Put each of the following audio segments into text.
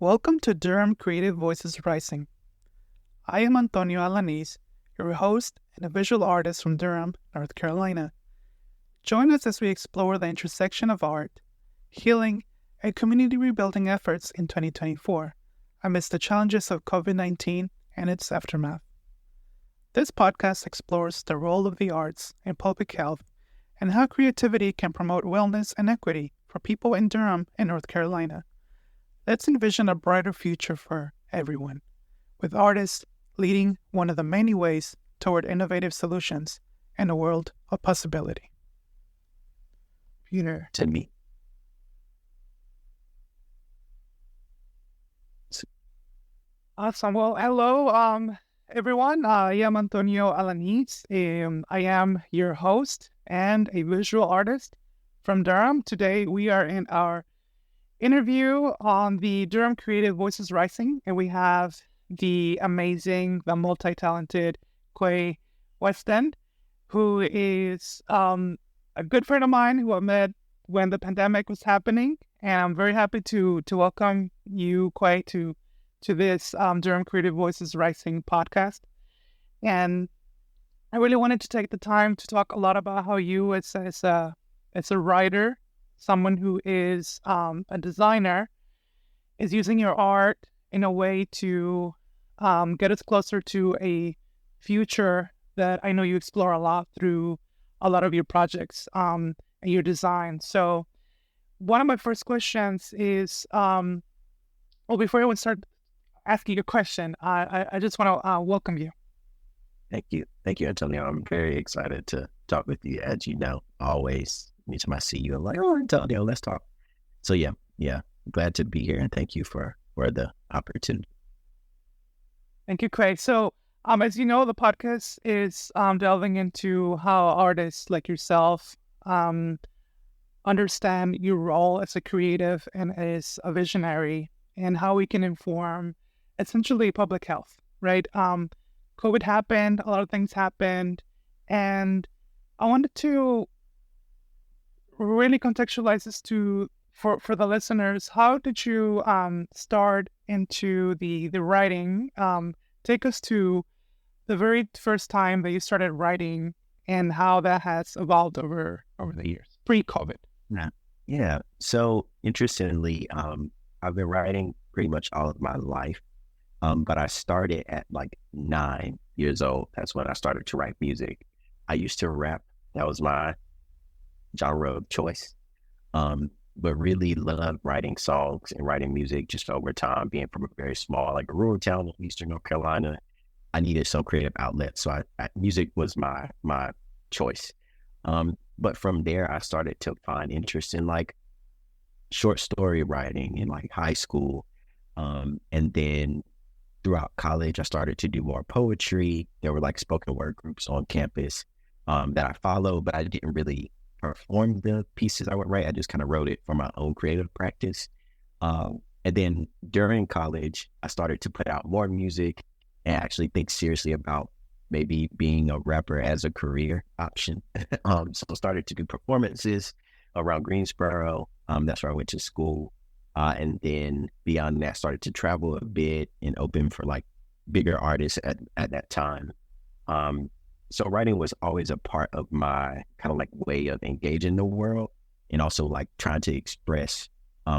Welcome to Durham Creative Voices Rising. I am Antonio Alaniz, your host and a visual artist from Durham, North Carolina. Join us as we explore the intersection of art, healing, and community rebuilding efforts in 2024 amidst the challenges of COVID-19 and its aftermath. This podcast explores the role of the arts in public health and how creativity can promote wellness and equity for people in Durham and North Carolina. Let's envision a brighter future for everyone, with artists leading one of the many ways toward innovative solutions and a world of possibility. Peter. To me. Awesome. Well, hello, everyone. I am Antonio Alaniz. I am your host and a visual artist from Durham. Today, we are in our interview on the Durham Creative Voices Rising, and we have the amazing, the multi-talented Quay Weston, who is a good friend of mine who I met when the pandemic was happening, and I'm very happy to welcome you, Quay, to this Durham Creative Voices Rising podcast. And I really wanted to take the time to talk a lot about how you, as a writer, someone who is a designer, is using your art in a way to get us closer to a future that I know you explore a lot through a lot of your projects and your design. So one of my first questions is, before I would start asking a question, I just want to welcome you. Thank you, Antonio. I'm very excited to talk with you, as you know, always. Anytime I see you, I'm like, oh, Antonio, let's talk. So yeah, glad to be here, and thank you for the opportunity. Thank you, Quay. So, as you know, the podcast is delving into how artists like yourself understand your role as a creative and as a visionary, and how we can inform essentially public health, right? COVID happened, a lot of things happened, and I wanted to really contextualize this for the listeners. How did you start into the writing? Take us to the very first time that you started writing and how that has evolved over the years, pre-COVID. Yeah. So interestingly, I've been writing pretty much all of my life, but I started at like 9 years old. That's when I started to write music. I used to rap. That was my genre of choice, but really loved writing songs and writing music just over time. Being from a very small, like a rural town in Eastern North Carolina, I needed some creative outlet, so music was my choice. But from there, I started to find interest in like short story writing in like high school, and then throughout college, I started to do more poetry. There were like spoken word groups on campus that I followed, but I didn't really perform the pieces I would write. I just kind of wrote it for my own creative practice. And then during college, I started to put out more music and actually think seriously about maybe being a rapper as a career option. So I started to do performances around Greensboro. That's where I went to school. And then beyond that, started to travel a bit and open for like bigger artists at that time. So writing was always a part of my kind of like way of engaging the world, and also like trying to express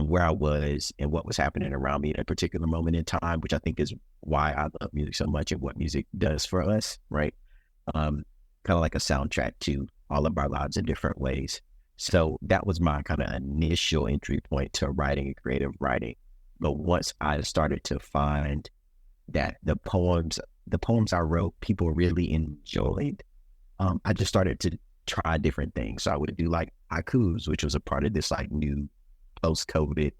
where I was and what was happening around me at a particular moment in time, which I think is why I love music so much and what music does for us, right? Kind of like a soundtrack to all of our lives in different ways. So that was my kind of initial entry point to writing and creative writing. But once I started to find that the poems I wrote, people really enjoyed, I just started to try different things. So I would do like haikus, which was a part of this like new post-COVID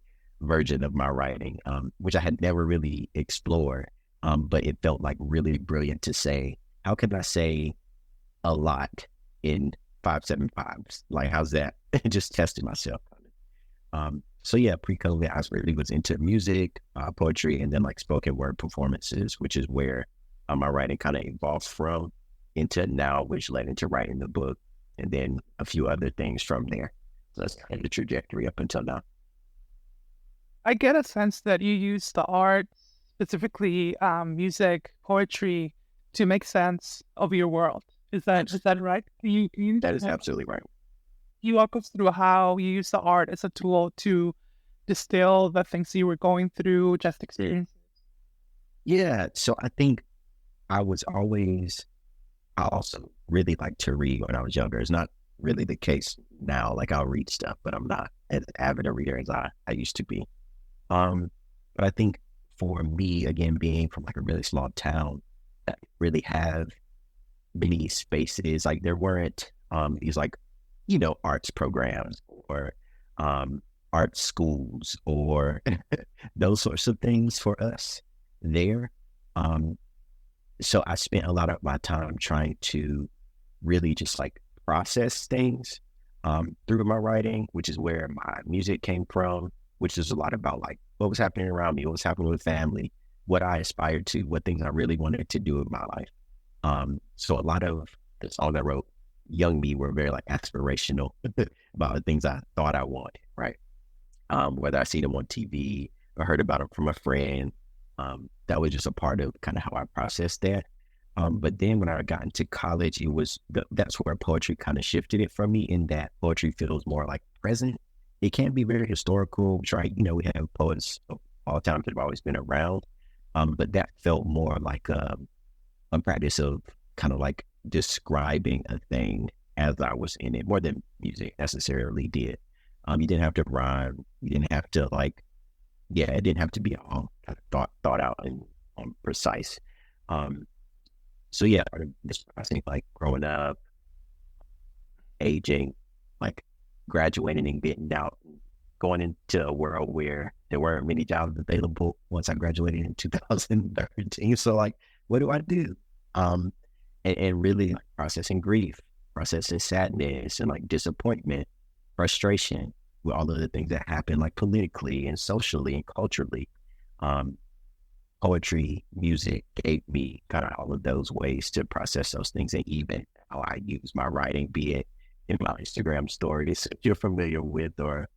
version of my writing, which I had never really explored. But it felt like really brilliant to say, how can I say a lot in 575s? Like, how's that? Just testing myself. So yeah, pre-COVID, I really was into music, poetry, and then like spoken word performances, which is where my writing kind of evolved from into now, which led into writing the book, and then a few other things from there. So that's kind of the trajectory up until now. I get a sense that you use the art, specifically music, poetry, to make sense of your world. Is that right? That is absolutely right. You walk us through how you use the art as a tool to distill the things you were going through, just experience. Yeah. So I think I was always, I also really liked to read when I was younger. It's not really the case now. Like I'll read stuff, but I'm not as avid a reader as I used to be. Um, but I think for me, again, being from like a really small town that really have many spaces, like there weren't these like, arts programs or um art schools or those sorts of things for us there. Um, so I spent a lot of my time trying to really just like process things through my writing, which is where my music came from, which is a lot about like what was happening around me, what was happening with family, what I aspired to, what things I really wanted to do in my life. So a lot of the songs I wrote, young me, were very like aspirational about the things I thought I wanted, right? Whether I seen them on TV or heard about them from a friend, that was just a part of kind of how I processed that. But then when I got into college, that's where poetry kind of shifted it for me. In that poetry feels more like present. It can be very historical, right? We have poets of all times that have always been around, but that felt more like a practice of kind of like describing a thing as I was in it, more than music necessarily did. You didn't have to rhyme. You didn't have to it didn't have to be all kind of thought out and precise. So yeah, I think like growing up, aging, like graduating and getting out, going into a world where there weren't many jobs available once I graduated in 2013. So like, what do I do? And really like processing grief, processing sadness and like disappointment, frustration with all of the things that happen like politically and socially and culturally. Poetry, music gave me kind of all of those ways to process those things, and even how I use my writing, be it in my Instagram stories, if you're familiar with, or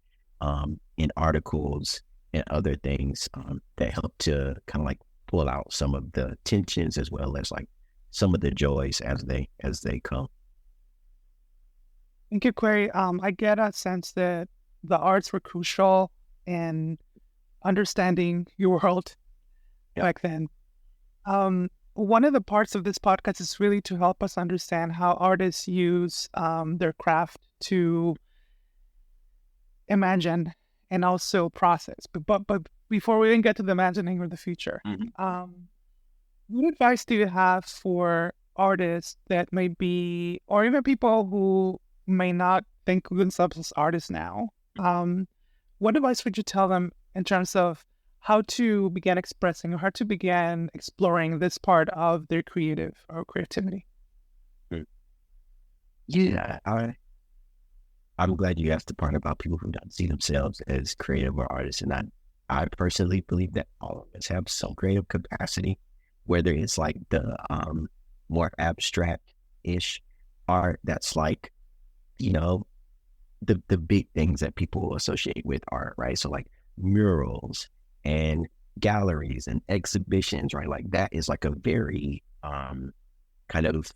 in articles and other things that help to kind of like pull out some of the tensions as well as like some of the joys as they come. Thank you, Quay. I get a sense that the arts were crucial in understanding your world back then. One of the parts of this podcast is really to help us understand how artists use their craft to imagine and also process. But before we even get to the imagining or the future, what advice do you have for artists that may be, or even people who may not think of themselves as artists now? What advice would you tell them in terms of how to begin expressing or how to begin exploring this part of their creative or creativity? Yeah, I'm glad you asked the part about people who don't see themselves as creative or artists. And I personally believe that all of us have some creative capacity, whether it's like the more abstract-ish art that's like, the big things that people associate with art, right? So like murals and galleries and exhibitions, right? Like that is like a very kind of,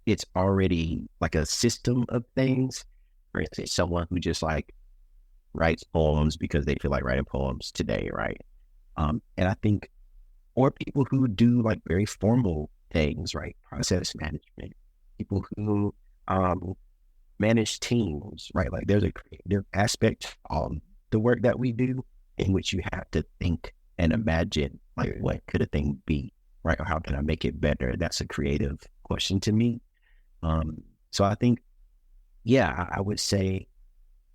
it's already like a system of things. For instance, someone who just like writes poems because they feel like writing poems today, right? And I think, or people who do like very formal things, right? Process management, people who manage teams, right? Like there's a creative aspect of the work that we do in which you have to think and imagine like what could a thing be, right? Or how can I make it better? That's a creative question to me. So I think, yeah, I would say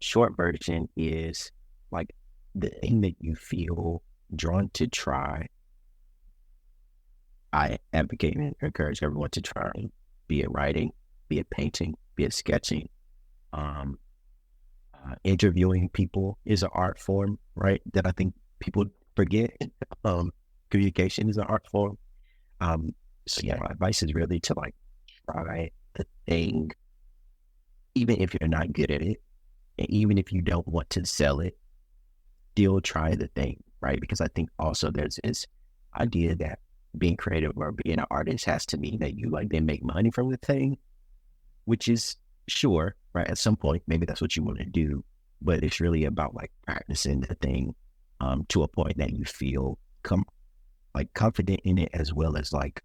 short version is like the thing that you feel drawn to try. I advocate and encourage everyone to try, be it writing, be it painting, be it sketching. Interviewing people is an art form, right? That I think people forget. Communication is an art form. So yeah, my advice is really to like try the thing, even if you're not good at it, and even if you don't want to sell it, still try the thing, right? Because I think also there's this idea that being creative or being an artist has to mean that you like then make money from the thing, which is sure, right? At some point, maybe that's what you want to do, but it's really about like practicing the thing to a point that you feel like confident in it, as well as like,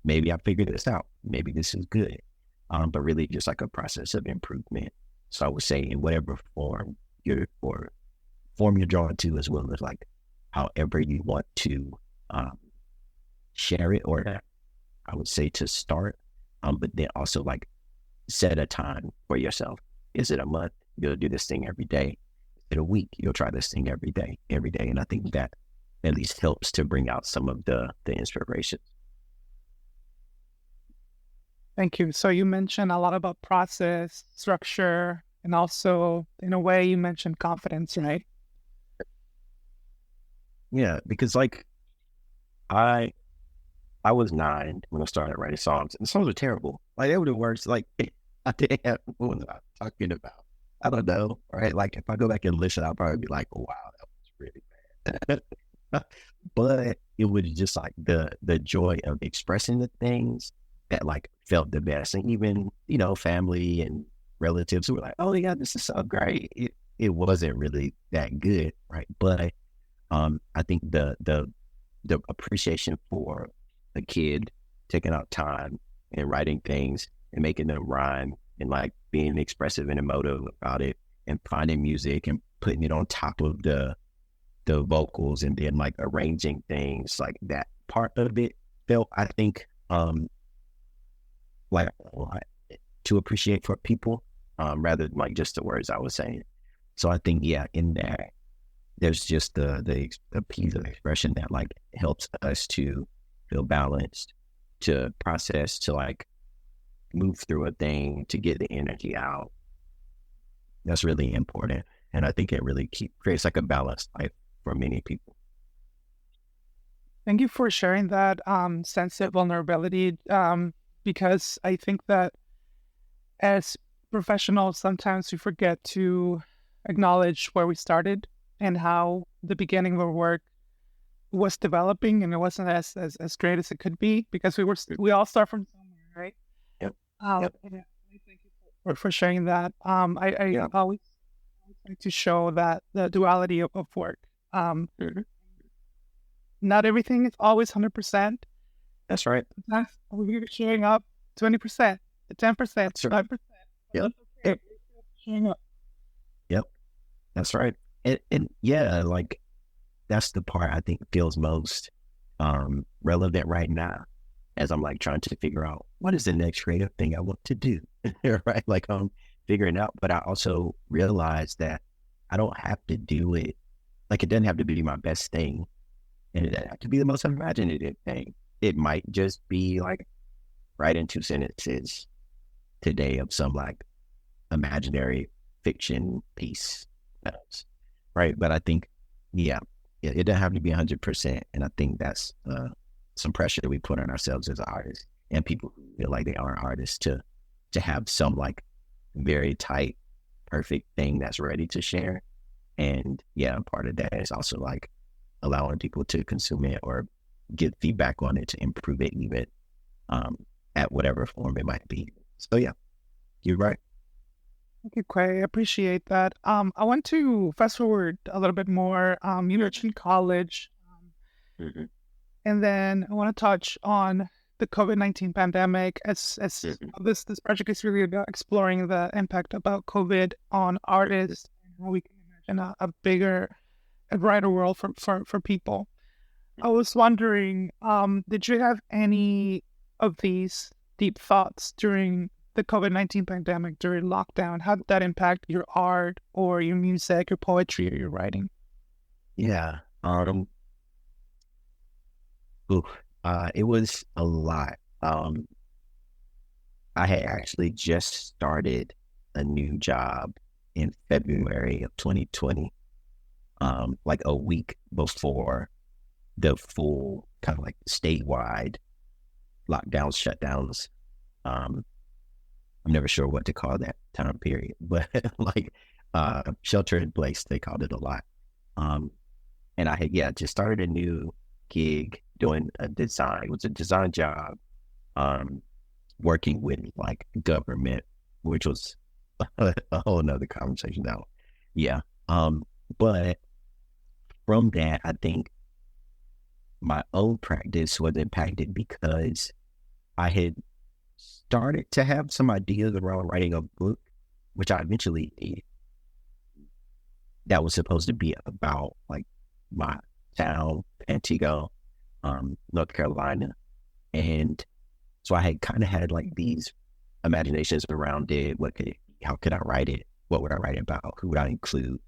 maybe I figured this out, maybe this is good, but really just like a process of improvement. So I would say in whatever form you're drawn to, as well as like however you want to share it, or I would say to start, but then also like set a time for yourself. Is it a month? You'll do this thing every day. Is it a week? You'll try this thing every day. And I think that at least helps to bring out some of the inspiration. Thank you. So you mentioned a lot about process, structure, and also in a way you mentioned confidence, right? Yeah, because like I was 9 when I started writing songs, and the songs were terrible. Like they were the worst. Like I didn't have what was I talking about. I don't know, right? Like if I go back and listen, I'll probably be like, "Wow, that was really bad." But it was just like the joy of expressing the things that like felt the best, and even family and relatives who were like, "Oh yeah, this is so great." It wasn't really that good, right? But I think the appreciation for a kid taking out time and writing things and making them rhyme and like being expressive and emotive about it, and finding music and putting it on top of the vocals, and then like arranging things, like that part of it felt, I think, like a lot to appreciate for people, rather than like just the words I was saying. So I think, yeah, in that there's just the piece of expression that like helps us to feel balanced, to process, to like move through a thing, to get the energy out. That's really important, and I think it really creates like a balanced life for many people. Thank you for sharing that sense of vulnerability, because I think that as professionals, sometimes we forget to acknowledge where we started and how the beginning of our work was developing, and it wasn't as great as it could be, because we all start from somewhere, right? Yep. Yeah, thank you for sharing that. I always like to show that the duality of work. Mhm. Not everything is always 100%. That's right. Sometimes we're showing up 20%, 10%, That's right. 5%. Yep. Okay. Showing up. Yep. That's right. And yeah, like that's the part I think feels most relevant right now, as I'm like trying to figure out what is the next creative thing I want to do. Right. Like I'm figuring out, but I also realize that I don't have to do it. Like it doesn't have to be my best thing, and it doesn't have to be the most imaginative thing. It might just be like writing 2 sentences today of some like imaginary fiction piece. Right. But I think, yeah, it doesn't have to be 100%. And I think that's some pressure that we put on ourselves as artists, and people who feel like they aren't artists, to have some like very tight, perfect thing that's ready to share. And yeah, part of that is also like allowing people to consume it or get feedback on it to improve it, even at whatever form it might be. So yeah, you're right. Thank you, Quay. I appreciate that. I want to fast forward a little bit more. You mentioned college, Mm-hmm. and then I want to touch on the COVID-19 pandemic, as Mm-hmm. this project is really about exploring the impact about COVID on artists and how we can imagine a bigger and brighter world for people. I was wondering, did you have any of these deep thoughts during the COVID-19 pandemic, during lockdown? How did that impact your art or your music, your poetry, or your writing? Yeah. Oof, it was a lot. I had actually just started a new job in February of 2020, like a week before the full kind of like statewide lockdowns, shutdowns. Um, I'm never sure what to call that time period, but like shelter in place, they called it a lot. Um, and I had, just started a new gig doing a design. It was a design job, um, working with like government, which was a whole nother conversation now. Yeah. But from that, I think my own practice was impacted because I had started to have some ideas around writing a book, which I eventually did. That was supposed to be about like my town, Antigua, North Carolina. And so I had kind of had like these imaginations around it. How could I write it? What would I write about? Who would I include?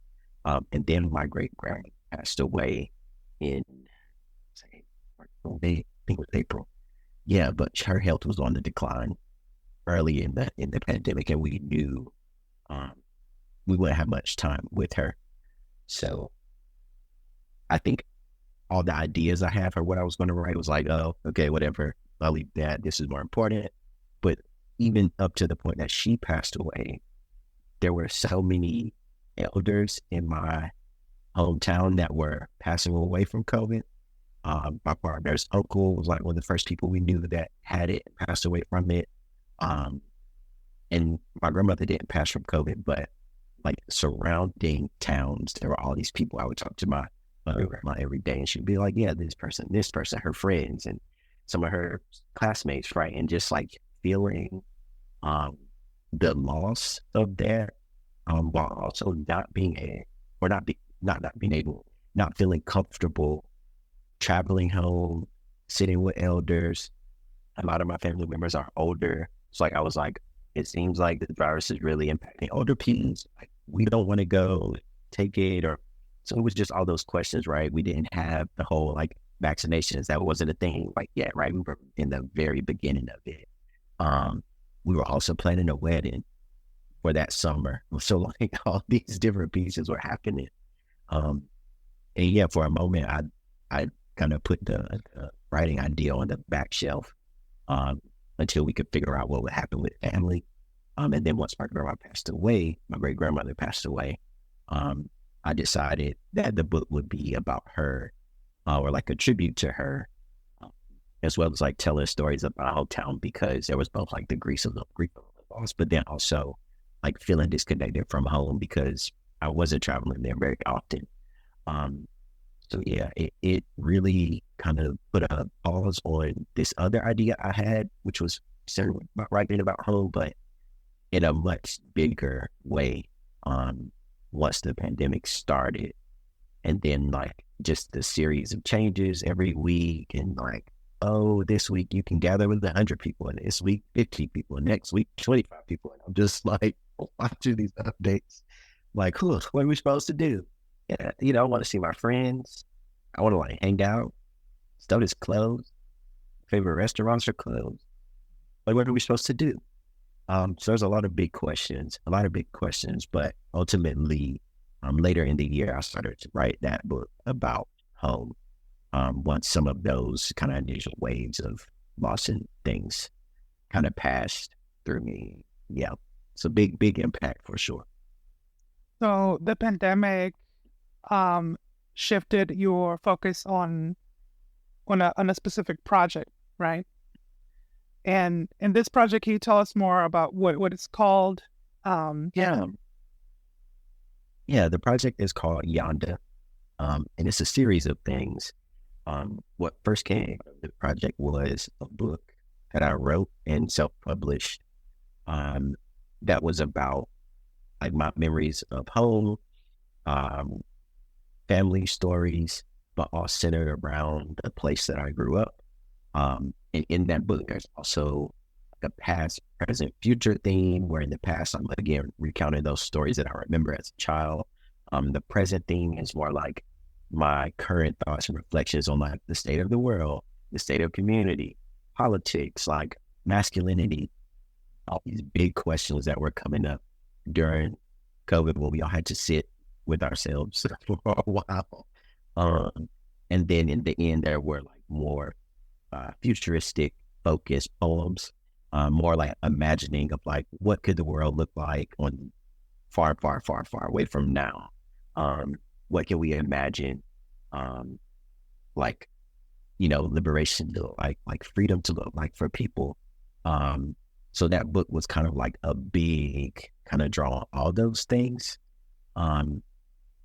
And then my great grandma passed away in, I think it was April. Yeah, but her health was on the decline early in the pandemic, and we knew um, we wouldn't have much time with her. So I think all the ideas I have for what I was going to write was like, oh, okay, whatever. I'll leave that. This is more important. But even up to the point that she passed away, there were so many elders in my hometown that were passing away from COVID. My partner's uncle was like one of the first people we knew that had it and passed away from it. And my grandmother didn't pass from COVID, but like surrounding towns, there were all these people. I would talk to my grandma every day, and she'd be like, yeah, this person, her friends, and some of her classmates, right? And just like feeling the loss of that, while also not being not feeling comfortable traveling home, sitting with elders. A lot of my family members are older. It's like, I was like, it seems like the virus is really impacting older people. Like, we don't want to go take it, so it was just all those questions, right? We didn't have the whole like vaccinations. That wasn't a thing like yet, right? We were in the very beginning of it. We were also planning a wedding for that summer. So like all these different pieces were happening. And yeah, for a moment, I kind of put the writing idea on the back shelf until we could figure out what would happen with family. And then once my great grandmother passed away, I decided that the book would be about her, or like a tribute to her, as well as like telling stories about our hometown, because there was both like the grief of the loss, but then also like feeling disconnected from home because I wasn't traveling there very often. So yeah, it really kind of put a pause on this other idea I had, which was centered about writing about home, but in a much bigger way. Once the pandemic started, and then like just the series of changes every week, and like, oh, this week you can gather with 100 people, and this week 50 people, and next week 25 people, and I'm just like watching these updates, like, what are we supposed to do? Yeah, I want to see my friends. I want to like hang out. Stuff is closed. Favorite restaurants are closed. Like, what are we supposed to do? So there's a lot of big questions, but ultimately, later in the year, I started to write that book about home. Once some of those kind of initial waves of loss and things kind of passed through me. Yeah, it's a big impact for sure. So the pandemic shifted your focus on a specific project, right? And in this project, can you tell us more about what it's called? Yeah. The project is called Yonda, and it's a series of things. What first came of the project was a book that I wrote and self-published, that was about like my memories of home, family stories, but all centered around the place that I grew up. And in that book, there's also like a past, present, future theme, where in the past, I'm again recounting those stories that I remember as a child. The present theme is more like my current thoughts and reflections on like the state of the world, the state of community, politics, like masculinity, all these big questions that were coming up during COVID, when we all had to sit with ourselves for a while. And then in the end, there were like more futuristic focused poems, more like imagining of like, what could the world look like on far away from now. what can we imagine, like, liberation to look like freedom to look like for people. So that book was kind of like a big kind of draw on all those things. And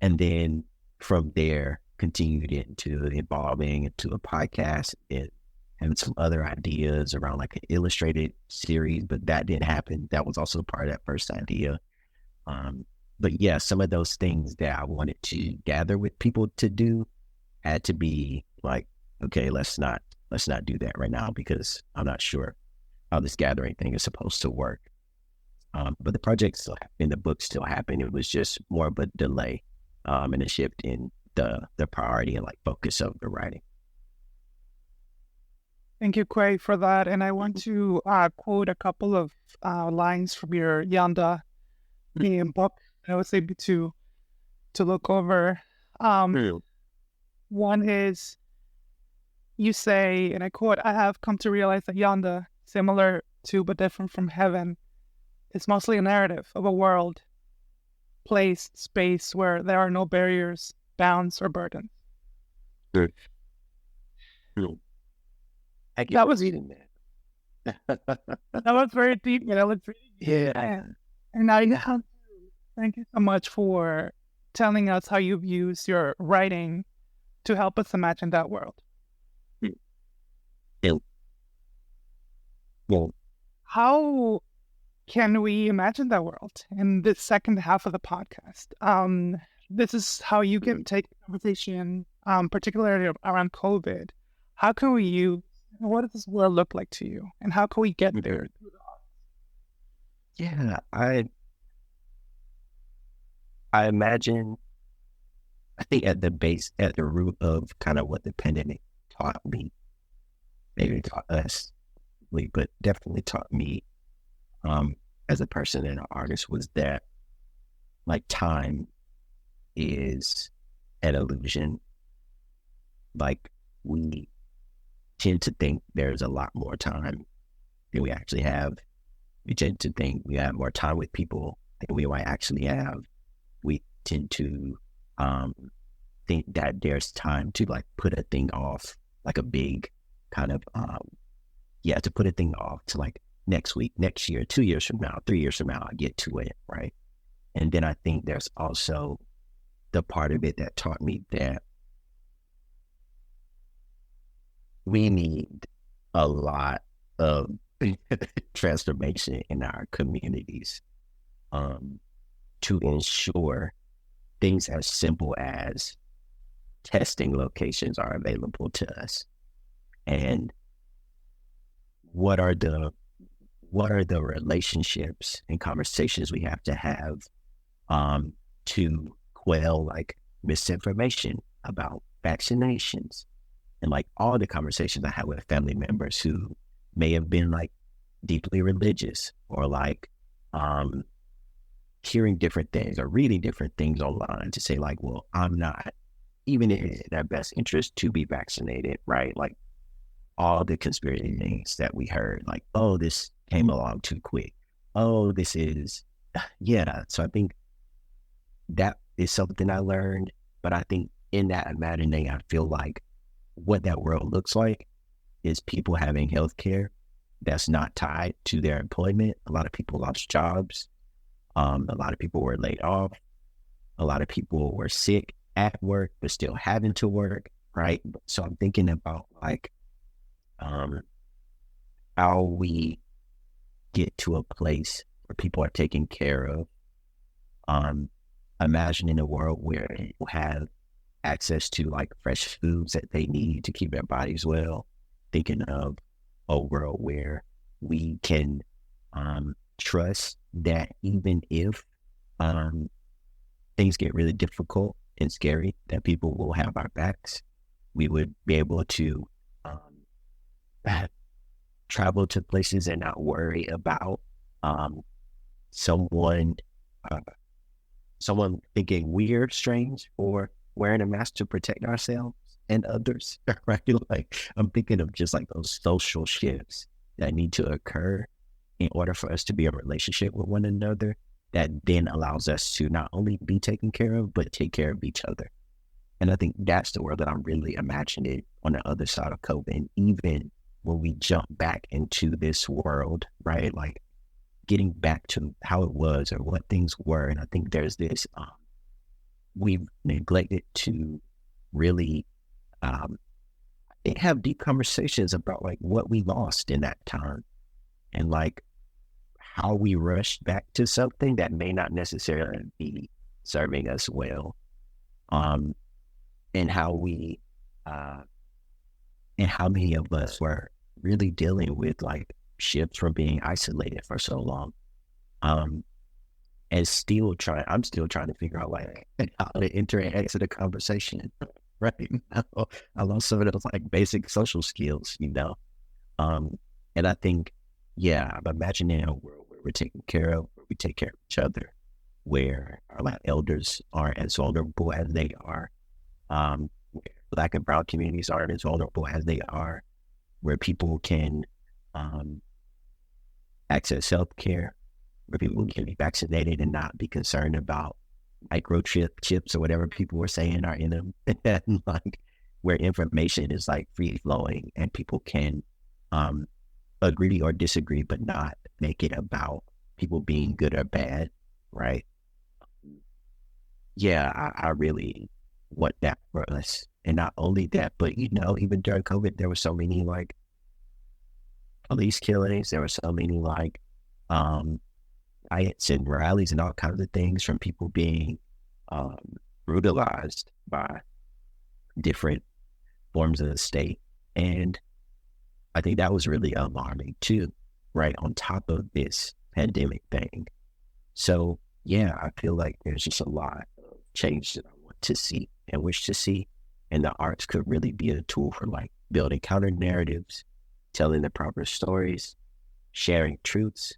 then from there, continued into evolving into a podcast and having some other ideas around like an illustrated series, but that didn't happen. That was also part of that first idea. But yeah, some of those things that I wanted to gather with people to do had to be like, okay, let's not do that right now because I'm not sure how this gathering thing is supposed to work. But the project still happened, the book still happened. It was just more of a delay and a shift in the priority and like focus of the writing. Thank you, Quay, for that. And I want to quote a couple of lines from your Yanda book I was able to look over. One is, you say, and I quote, "I have come to realize that Yanda, similar to but different from heaven, is mostly a narrative of a world, place, space where there are no barriers, bounds, or burdens." Good. That was reading that. That was very deep. Yeah. And now you have to thank you so much for telling us how you've used your writing to help us imagine that world. Yeah. Well, how can we imagine that world in the second half of the podcast? This is how you can take the conversation, particularly around COVID. How can we use, what does this world look like to you? And how can we get there? Yeah, I imagine, I think at the root of kind of what the pandemic taught me, maybe taught us, but definitely taught me as a person and an artist, was that like time is an illusion. Like we tend to think there's a lot more time than we actually have. We tend to think we have more time with people than we might actually have. We tend to think that there's time to like put a thing off, like a big kind of, to put a thing off to like next week, next year, 2 years from now, 3 years from now, I get to it, right? And then I think there's also the part of it that taught me that we need a lot of transformation in our communities to ensure things as simple as testing locations are available to us, and what are the relationships and conversations we have to have to quell like misinformation about vaccinations, and like all the conversations I had with family members who may have been like deeply religious, or like hearing different things or reading different things online to say like, well, I'm not even in their best interest to be vaccinated, right? Like all the conspiracy things that we heard, like, oh, this came along too quick. Oh, this is, yeah. So I think that is something I learned, but I think in that imagining, I feel like what that world looks like is people having healthcare that's not tied to their employment. A lot of people lost jobs. A lot of people were laid off. A lot of people were sick at work, but still having to work, right? So I'm thinking about like how we get to a place where people are taken care of. Imagining a world where people have access to like fresh foods that they need to keep their bodies well. Thinking of a world where we can trust that even if things get really difficult and scary, that people will have our backs. We would be able to travel to places and not worry about someone thinking we're strange or wearing a mask to protect ourselves and others, right? Like I'm thinking of just like those social shifts that need to occur in order for us to be in a relationship with one another that then allows us to not only be taken care of, but take care of each other. And I think that's the world that I'm really imagining on the other side of COVID. And even when we jump back into this world, right? Like getting back to how it was or what things were. And I think there's this, we've neglected to really have deep conversations about like what we lost in that time and like how we rushed back to something that may not necessarily be serving us well. And how we, and how many of us were really dealing with like shifts from being isolated for so long. And I'm still trying to figure out like how to enter and exit a conversation, right? I lost some of those like basic social skills, you know? And I think, yeah, I'm imagining a world where we're taken care of, where we take care of each other, where our like elders aren't as vulnerable as they are. Where Black and brown communities aren't as vulnerable as they are, where people can access healthcare, where people can be vaccinated and not be concerned about microchips or whatever people were saying are in them, and like where information is like free flowing and people can agree or disagree, but not make it about people being good or bad, right? Yeah, I really want that for us. And not only that, but you know, even during COVID, there were so many like police killings. There were so many like riots and rallies and all kinds of things from people being brutalized by different forms of the state. And I think that was really alarming too, right? On top of this pandemic thing. So yeah, I feel like there's just a lot of change that I want to see and wish to see. And the arts could really be a tool for like building counter narratives, telling the proper stories, sharing truths,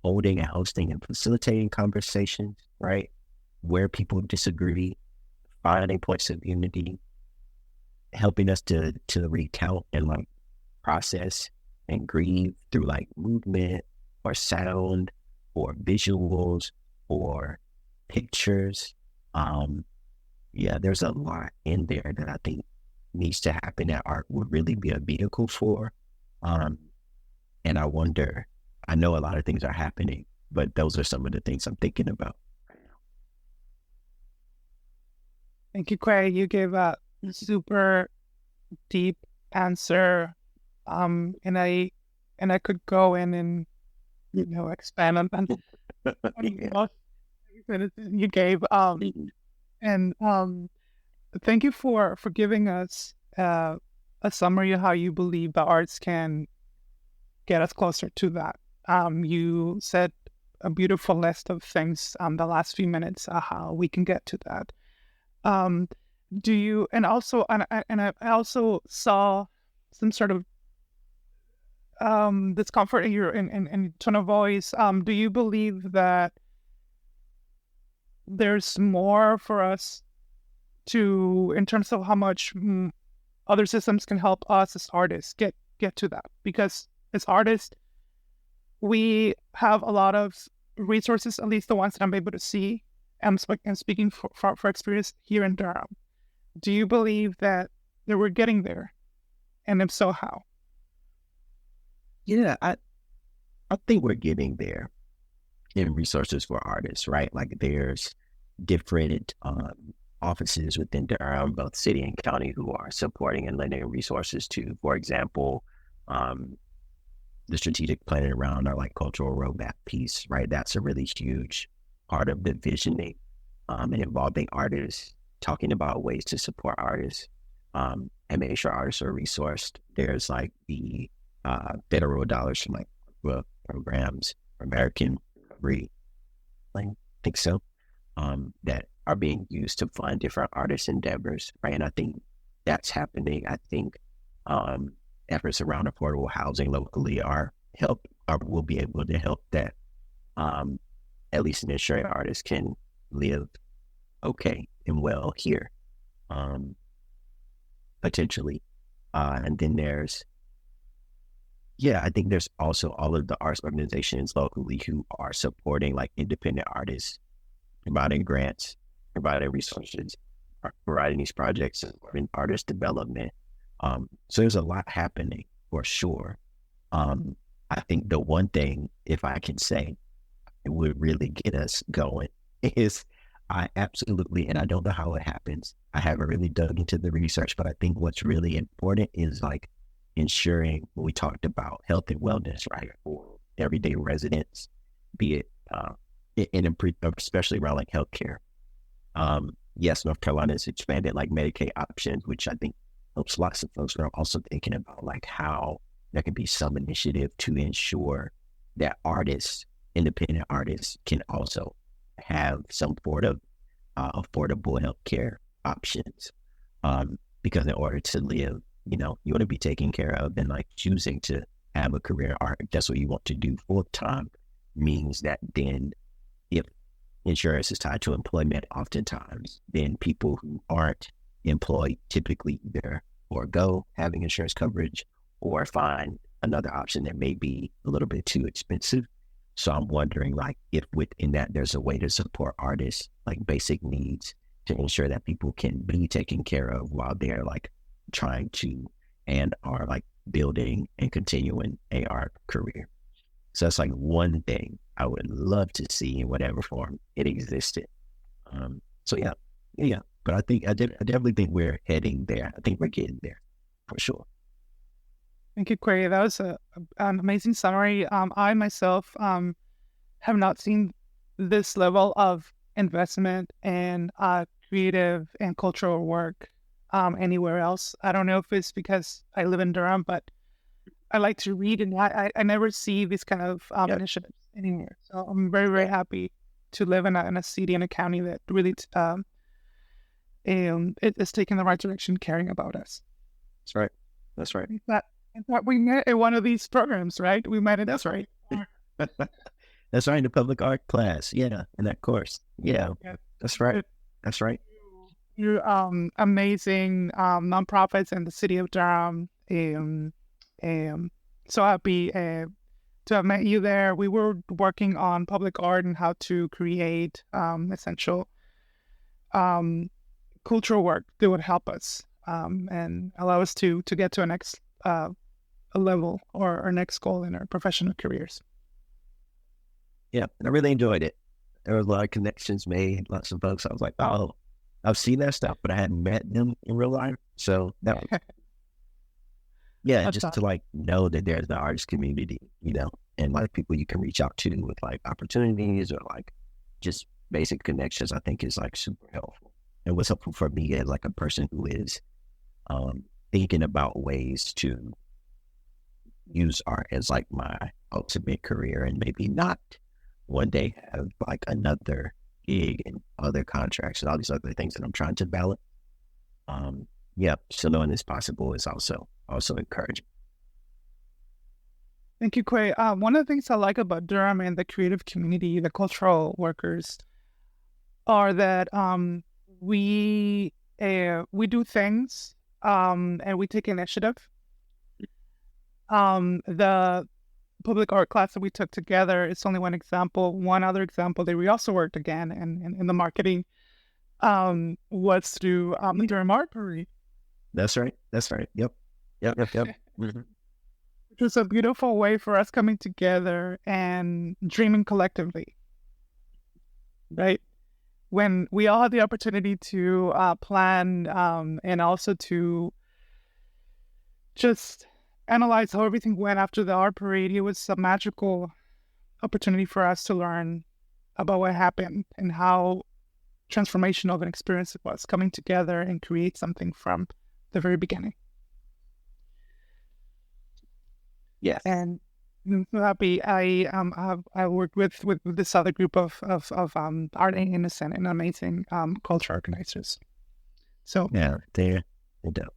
holding and hosting and facilitating conversations, right? Where people disagree, finding points of unity, helping us to recount and like process and grieve through like movement or sound or visuals or pictures. Yeah, there's a lot in there that I think needs to happen that art would really be a vehicle for. And I wonder, I know a lot of things are happening, but those are some of the things I'm thinking about. Thank you, Quay. You gave a super deep answer. And I could go in and expand on Yeah. you gave. And thank you for giving us a summary of how you believe the arts can get us closer to that. You said a beautiful list of things the last few minutes how we can get to that. Do you and I also saw some sort of discomfort in your in tone of voice. Do you believe that there's more for us to, in terms of how much other systems can help us as artists get to that? Because as artists, we have a lot of resources, at least the ones that I'm able to see. I'm speaking for experience here in Durham. Do you believe that we're getting there? And if so, how? Yeah, I think we're getting there in resources for artists, right? Like there's different offices within Durham, both city and county, who are supporting and lending resources to, for example, the strategic planning around our like cultural roadmap piece, right? That's a really huge part of the visioning and involving artists, talking about ways to support artists and making sure artists are resourced. There's like the federal dollars from like programs, American Recovery, I think so, that are being used to fund different artist endeavors, right? And I think that's happening. I think efforts around affordable housing locally will be able to help that, at least ensuring artists can live okay and well here, potentially. And then there's, yeah, I think there's also all of the arts organizations locally who are supporting like independent artists, providing grants, providing resources, providing these projects, supporting artist development. So there's a lot happening for sure. Um, I think the one thing, if I can say, it would really get us going is I absolutely, and I don't know how it happens. I haven't really dug into the research, but I think what's really important is like ensuring when we talked about health and wellness, right, for everyday residents, be it especially around like healthcare. Yes, North Carolina has expanded like Medicaid options, which I think helps lots of folks. But I'm also thinking about like how there can be some initiative to ensure that artists, independent artists, can also have some sort of affordable healthcare options. Because in order to live, you know, you want to be taken care of, and like choosing to have a career in art, if that's what you want to do full time, means that then if insurance is tied to employment, oftentimes, then people who aren't employed typically either forego having insurance coverage or find another option that may be a little bit too expensive. So I'm wondering, like, if within that there's a way to support artists, like basic needs, to ensure that people can be taken care of while they're like trying to and are like building and continuing a art career. So that's like one thing I would love to see in whatever form it existed. So yeah. But I definitely think we're heading there. I think we're getting there for sure. Thank you, Quay. That was an amazing summary. I myself have not seen this level of investment in creative and cultural work anywhere else. I don't know if it's because I live in Durham, but I like to read, and I never see these kind of initiatives anywhere. So I'm very, very happy to live in a city and a county that really it is taking the right direction, caring about us. That's right. That's right. That we met in one of these programs, right? We met in That's right. That's right. In the public art class. Yeah. In that course. Yeah. That's right. That's right. You amazing nonprofits in the city of Durham. So happy to have met you there. We were working on public art and how to create essential cultural work that would help us and allow us to get to a next a level or our next goal in our professional careers. Yeah, and I really enjoyed it. There was a lot of connections made, lots of folks. I was like, oh, I've seen that stuff, but I hadn't met them in real life. So that was, yeah, just to like know that there's the artist community, you know, and like people you can reach out to with like opportunities or like just basic connections, I think is like super helpful. And what's helpful for me as like a person who is thinking about ways to use art as like my ultimate career and maybe not one day have like another gig and other contracts and all these other things that I'm trying to balance. Yeah, so knowing it's possible is also encouraging. Thank you, Quay. One of the things I like about Durham and the creative community, the cultural workers, are that we do things and we take initiative. The public art class that we took together is only one example. One other example that we also worked again in the marketing was through the Durham Art Parade. That's right. Yep. Mm-hmm. Which was a beautiful way for us coming together and dreaming collectively, right? When we all had the opportunity to plan and also to just analyze how everything went after the art parade, it was a magical opportunity for us to learn about what happened and how transformational of an experience it was coming together and create something from the very beginning. Yes. And I'm so happy I worked with this other group of Art Ain't Innocent and amazing culture organizers. So yeah, they're dope.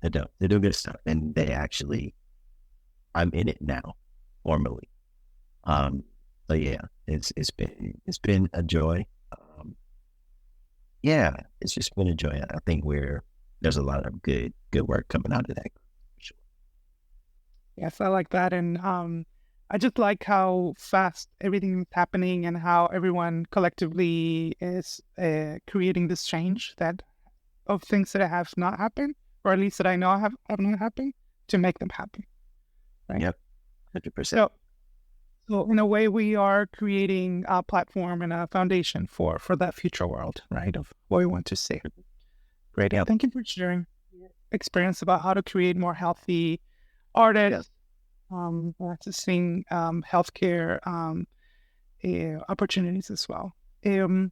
They do good stuff, and they actually, I'm in it now, formally. But yeah, it's been a joy. Yeah, it's just been a joy. I think there's a lot of good work coming out of that. For sure. Yes, I like that. And I just like how fast everything is happening and how everyone collectively is creating this change that of things that have not happened, or at least that I know have not happened, to make them happen. Right. Yep, 100%. So, so in a way, we are creating a platform and a foundation for that future world, right? Of what we want to see. Great. Yep. Thank you for sharing your experience about how to create more healthy artists, accessing healthcare opportunities as well. Um,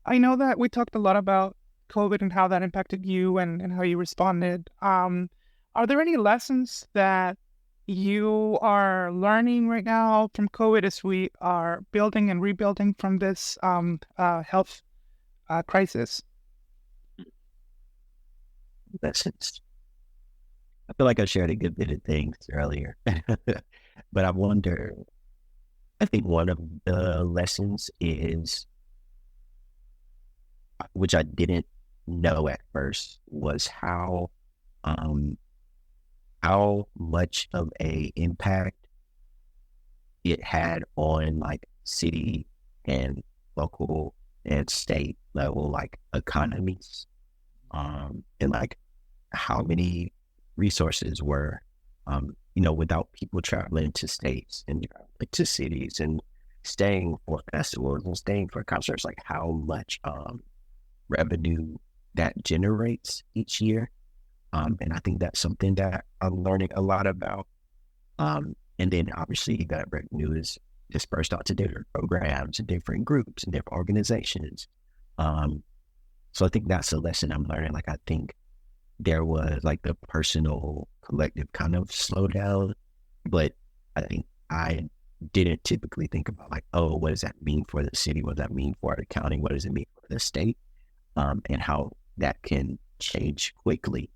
I know that we talked a lot about COVID and how that impacted you and how you responded. Are there any lessons that you are learning right now from COVID as we are building and rebuilding from this health crisis? Lessons. I feel like I shared a good bit of things earlier, but I think one of the lessons is, which I didn't know at first, was um, how much of a impact it had on like city and local and state level like economies, and like how many resources were, without people traveling to states and traveling to cities and staying for festivals and staying for concerts, like how much revenue that generates each year. And I think that's something that I'm learning a lot about. And then obviously that revenue is dispersed out to different programs and different groups and different organizations. So I think that's a lesson I'm learning. Like I think there was like the personal collective kind of slowdown, but I think I didn't typically think about like, oh, what does that mean for the city? What does that mean for the county? What does it mean for the state? And how that can change quickly.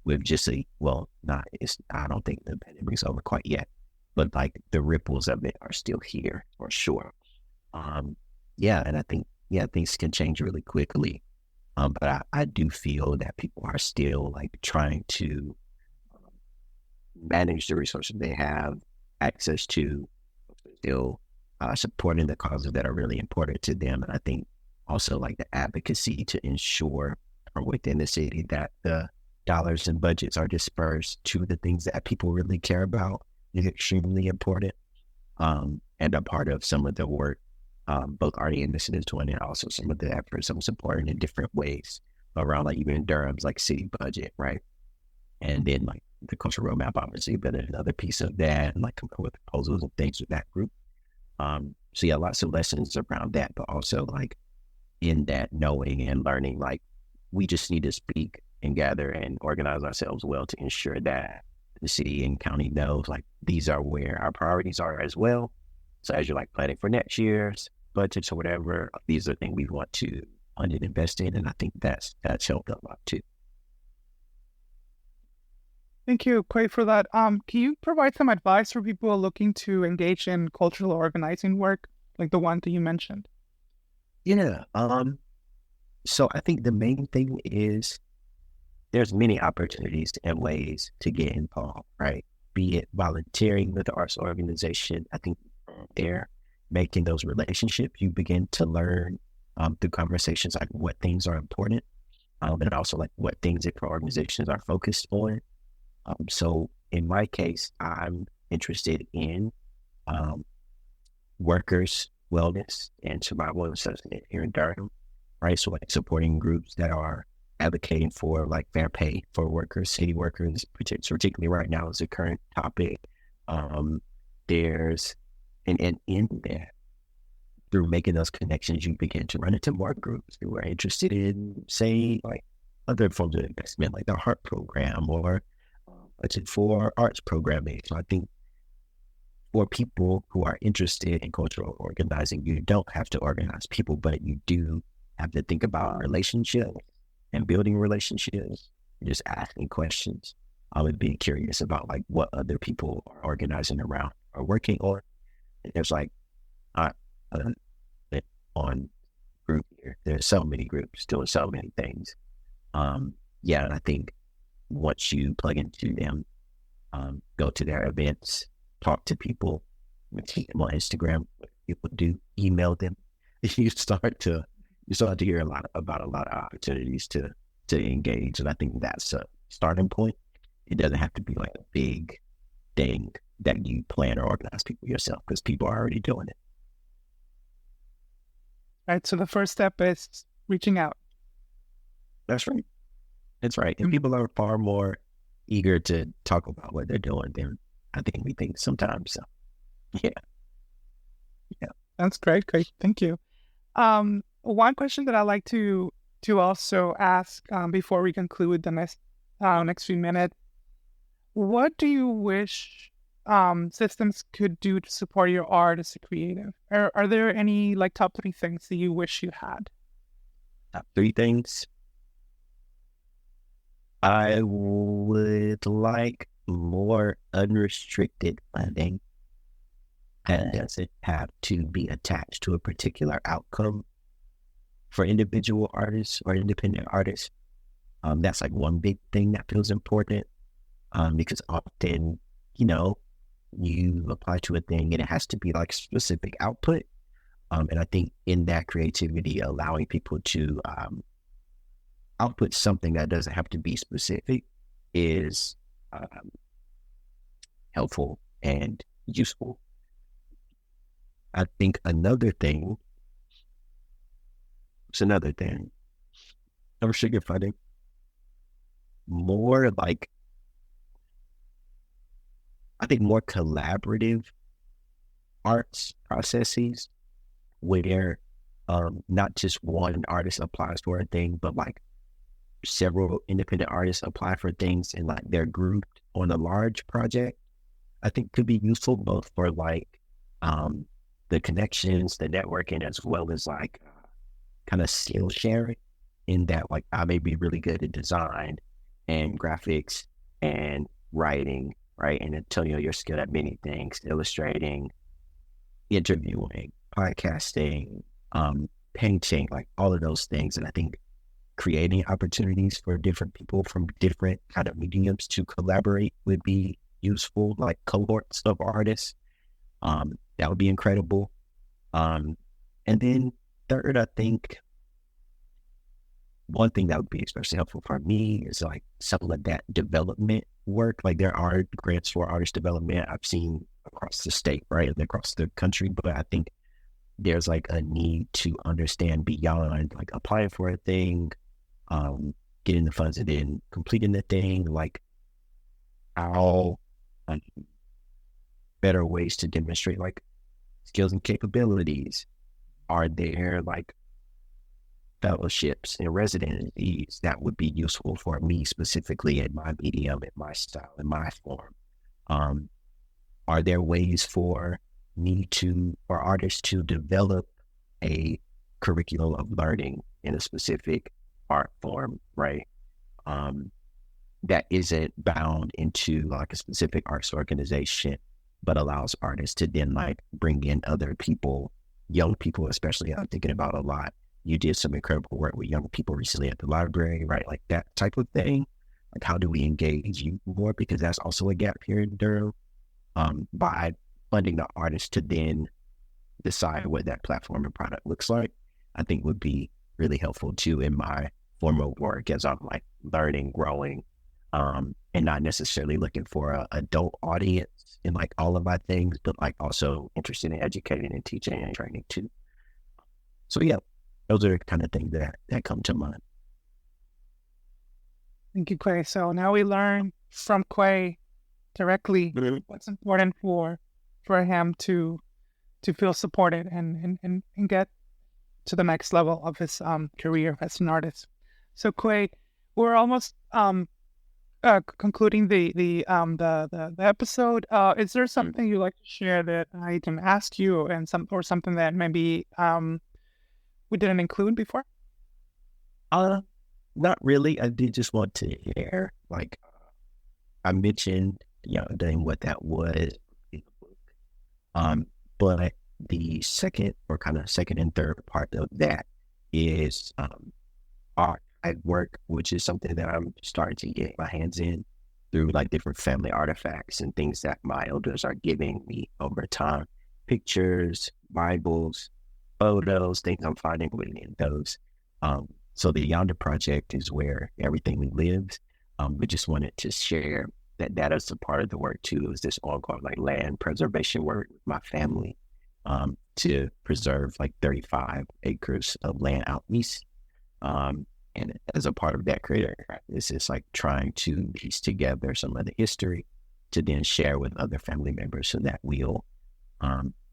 With just I don't think the pandemic's over quite yet, but like the ripples of it are still here for sure. And I think, things can change really quickly. But I do feel that people are still like trying to manage the resources they have access to, still supporting the causes that are really important to them. And I think also like the advocacy to ensure or within the city that the dollars and budgets are dispersed to the things that people really care about is extremely important. And a part of some of the work both Artie and Mission is doing, and also some of the efforts I'm supporting in different ways around like even Durham's like city budget, right? And then like the cultural roadmap, obviously, but another piece of that, and like come up with proposals and things with that group. So yeah, lots of lessons around that, but also like in that knowing and learning, like we just need to speak and gather and organize ourselves well to ensure that the city and county knows like these are where our priorities are as well. So as you're like planning for next year's budgets or whatever, these are things we want to fund and invest in. And I think that's helped a lot too. Thank you, Quay, for that. Can you provide some advice for people looking to engage in cultural organizing work, like the one that you mentioned? Yeah. So I think the main thing is there's many opportunities and ways to get involved, right? Be it volunteering with the arts organization. I think there, making those relationships, you begin to learn through conversations like what things are important, and also like what things different organizations are focused on. So in my case, I'm interested in workers' wellness and survival and sustenance here in Durham, right? So like supporting groups that are advocating for like fair pay for workers, city workers, particularly right now is the current topic. There's and in that, through making those connections, you begin to run into more groups who are interested in, say, like other forms of investment, like the HEART program or budget for arts programming. So I think for people who are interested in cultural organizing, you don't have to organize people, but you do have to think about relationships and building relationships, and just asking questions. I would be curious about like what other people are organizing around or working on. And there's like uh, on group here. There's so many groups doing so many things. And I think once you plug into them, go to their events, talk to people, see them on Instagram, what people do, email them. You start to hear about a lot of opportunities to engage, and I think that's a starting point. It doesn't have to be like a big thing that you plan or organize people yourself, because people are already doing it. Right. So the first step is reaching out. That's right. That's right. And people are far more eager to talk about what they're doing than I think we think sometimes. So, yeah. That's great. Great. Thank you. One question that I like to also ask before we conclude the next few minutes: what do you wish systems could do to support your art as a creative? Are there any like top 3 things that you wish you had? Top 3 things. I would like more unrestricted funding that doesn't have to be attached to a particular outcome for individual artists or independent artists. That's like one big thing that feels important, because often, you apply to a thing and it has to be like specific output. And I think in that creativity, allowing people to output something that doesn't have to be specific is helpful and useful. I think another thing, unrestricted funding, more like, I think more collaborative arts processes where not just one artist applies for a thing, but like several independent artists apply for things and like they're grouped on a large project. I think could be useful both for like the connections, the networking, as well as like kind of skill sharing, in that like I may be really good at design and graphics and writing, right? And Antonio, you're skilled at many things: illustrating, interviewing, podcasting, painting, like all of those things. And I think creating opportunities for different people from different kind of mediums to collaborate would be useful, like cohorts of artists. That would be incredible. And then third, I think one thing that would be especially helpful for me is like some of that development work. Like there are grants for artist development I've seen across the state, right, and across the country, but I think there's like a need to understand beyond like applying for a thing, getting the funds, and then completing the thing, like how better ways to demonstrate like skills and capabilities. Are there like fellowships and residencies that would be useful for me specifically in my medium, in my style, in my form? Are there ways for artists to develop a curriculum of learning in a specific art form, right? That isn't bound into like a specific arts organization, but allows artists to then like bring in other people, young people especially. I'm thinking about a lot. You did some incredible work with young people recently at the library, right? Like that type of thing. Like how do we engage you more? Because that's also a gap here in Durham. By funding the artist to then decide what that platform and product looks like, I think would be really helpful too in my form of work as I'm like learning, growing, and not necessarily looking for an adult audience in like all of my things, but like also interested in educating and teaching and training too. So yeah, those are the kind of things that come to mind. Thank you, Quay. So now we learn from Quay directly what's important for him to feel supported and get to the next level of his career as an artist. So Quay, we're almost concluding the episode. Is there something you'd like to share that I didn't ask you, and something that maybe we didn't include before? Not really. I did just want to share, like I mentioned, doing what that was in the book. But the second and third part of that is art at work, which is something that I'm starting to get my hands in through like different family artifacts and things that my elders are giving me over time. Pictures, Bibles, photos, things I'm finding within those. So the Yonder Project is where everything lives. We just wanted to share that is a part of the work too, is this ongoing like land preservation work with my family, to preserve like 35 acres of land out east. And as a part of that creator, it's just like trying to piece together some of the history to then share with other family members so that we'll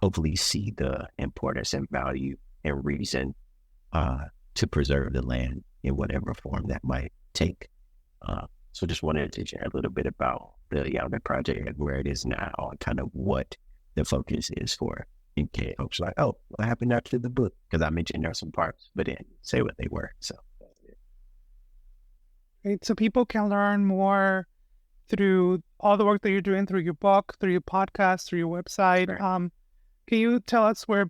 hopefully see the importance and value and reason to preserve the land in whatever form that might take. So just wanted to share a little bit about the Yonder Project and where it is now and kind of what the focus is for, in case folks are like, oh, what happened after the book? Because I mentioned there are some parts, but didn't say what they were. So Right. So people can learn more through all the work that you're doing, through your book, through your podcast, through your website. Sure. Can you tell us where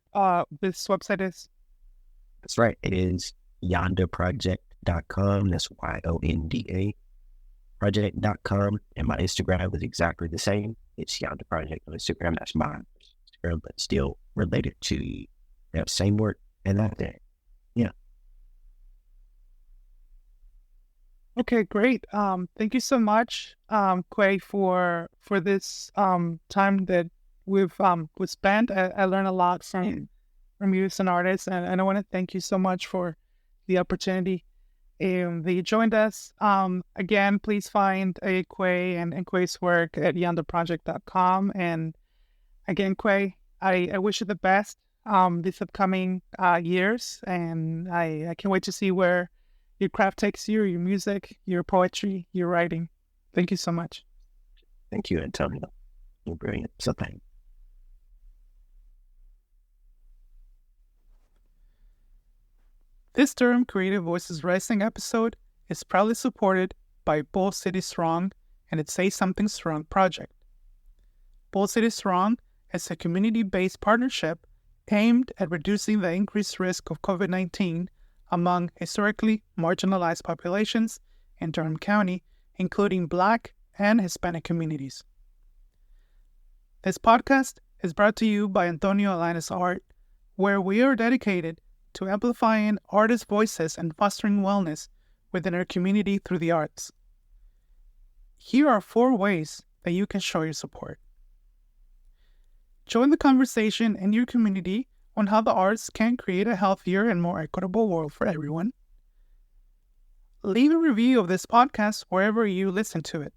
this website is? That's right. It is yondaproject.com. That's YONDA project.com. And my Instagram is exactly the same. It's Yonder Project on Instagram. That's my Instagram, but still related to that same work and that day. Yeah. Okay, great. Thank you so much, Quay, for this time that we've spent. I learned a lot from you as an artist, and I want to thank you so much for the opportunity that you joined us. Again, please find Quay and Quay's work at yonderproject.com. And again, Quay, I wish you the best these upcoming years, and I can't wait to see where your craft takes you, your music, your poetry, your writing. Thank you so much. Thank you, Antonio. You're brilliant. So thank you. This Durham Creative Voices Rising episode is proudly supported by Bull City Strong and its Say Something Strong project. Bull City Strong is a community-based partnership aimed at reducing the increased risk of COVID-19 among historically marginalized populations in Durham County, including Black and Hispanic communities. This podcast is brought to you by Antonio Alanis Art, where we are dedicated to amplifying artists' voices and fostering wellness within our community through the arts. Here are 4 ways that you can show your support. Join the conversation in your community on how the arts can create a healthier and more equitable world for everyone. Leave a review of this podcast wherever you listen to it.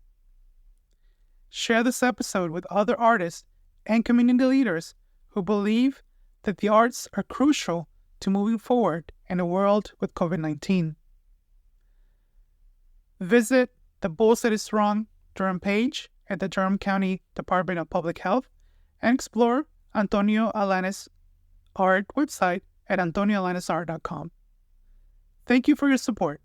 Share this episode with other artists and community leaders who believe that the arts are crucial to moving forward in a world with COVID-19. Visit the Bull City Strong Durham page at the Durham County Department of Public Health and explore Antonio Alanis Art website at antonioalanisart.com. Thank you for your support.